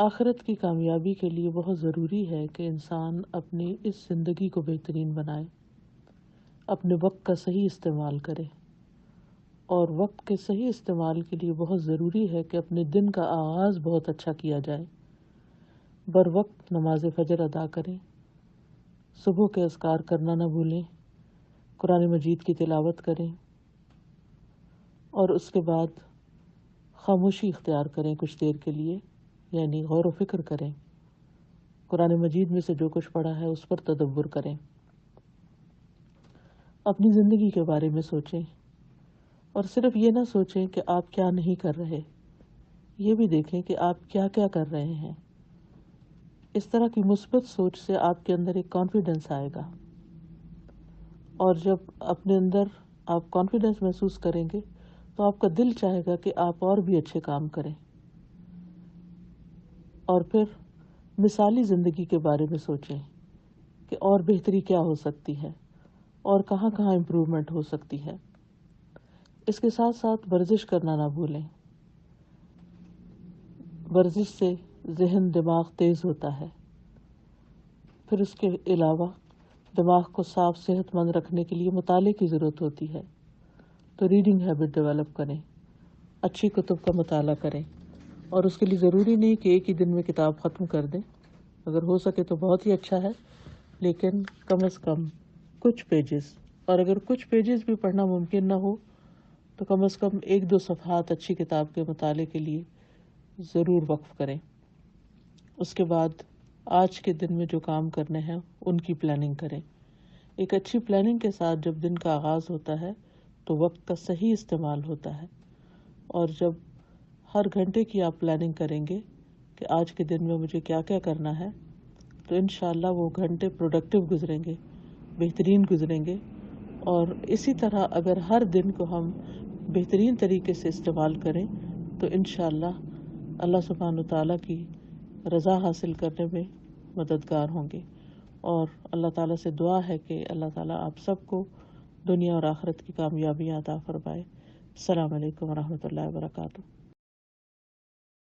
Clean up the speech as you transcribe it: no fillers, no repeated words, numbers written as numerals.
آخرت کی کامیابی کے لیے بہت ضروری ہے کہ انسان اپنی اس زندگی کو بہترین بنائے، اپنے وقت کا صحیح استعمال کرے، اور وقت کے صحیح استعمال کے لیے بہت ضروری ہے کہ اپنے دن کا آغاز بہت اچھا کیا جائے۔ بر وقت نماز فجر ادا کریں، صبح کے اذکار کرنا نہ بھولیں، قرآن مجید کی تلاوت کریں، اور اس کے بعد خاموشی اختیار کریں کچھ دیر کے لیے، یعنی غور و فکر کریں، قرآن مجید میں سے جو کچھ پڑھا ہے اس پر تدبر کریں، اپنی زندگی کے بارے میں سوچیں، اور صرف یہ نہ سوچیں کہ آپ کیا نہیں کر رہے، یہ بھی دیکھیں کہ آپ کیا کیا کر رہے ہیں۔ اس طرح کی مثبت سوچ سے آپ کے اندر ایک کانفیڈنس آئے گا، اور جب اپنے اندر آپ کانفیڈنس محسوس کریں گے تو آپ کا دل چاہے گا کہ آپ اور بھی اچھے کام کریں، اور پھر مثالی زندگی کے بارے میں سوچیں کہ اور بہتری کیا ہو سکتی ہے اور کہاں کہاں امپروومنٹ ہو سکتی ہے۔ اس کے ساتھ ساتھ ورزش کرنا نہ بھولیں۔ ورزش سے ذہن دماغ تیز ہوتا ہے۔ پھر اس کے علاوہ دماغ کو صاف صحت مند رکھنے کے لیے مطالعے کی ضرورت ہوتی ہے، تو ریڈنگ ہیبٹ ڈیولپ کریں، اچھی کتب کا مطالعہ کریں، اور اس کے لیے ضروری نہیں کہ ایک ہی دن میں کتاب ختم کر دیں، اگر ہو سکے تو بہت ہی اچھا ہے، لیکن کم از کم کچھ پیجز، اور اگر کچھ پیجز بھی پڑھنا ممکن نہ ہو تو کم از کم ایک دو صفحات اچھی کتاب کے مطالعے کے لیے ضرور وقف کریں۔ اس کے بعد آج کے دن میں جو کام کرنے ہیں ان کی پلاننگ کریں۔ ایک اچھی پلاننگ کے ساتھ جب دن کا آغاز ہوتا ہے تو وقت کا صحیح استعمال ہوتا ہے، اور جب ہر گھنٹے کی آپ پلاننگ کریں گے کہ آج کے دن میں مجھے کیا کیا کرنا ہے، تو انشاءاللہ وہ گھنٹے پروڈکٹیو گزریں گے، بہترین گزریں گے۔ اور اسی طرح اگر ہر دن کو ہم بہترین طریقے سے استعمال کریں تو انشاءاللہ اللہ سبحانہ تعالیٰ کی رضا حاصل کرنے میں مددگار ہوں گے۔ اور اللہ تعالیٰ سے دعا ہے کہ اللہ تعالیٰ آپ سب کو دنیا اور آخرت کی کامیابیاں عطا فرمائے۔ السلام علیکم ورحمۃ اللہ وبرکاتہ۔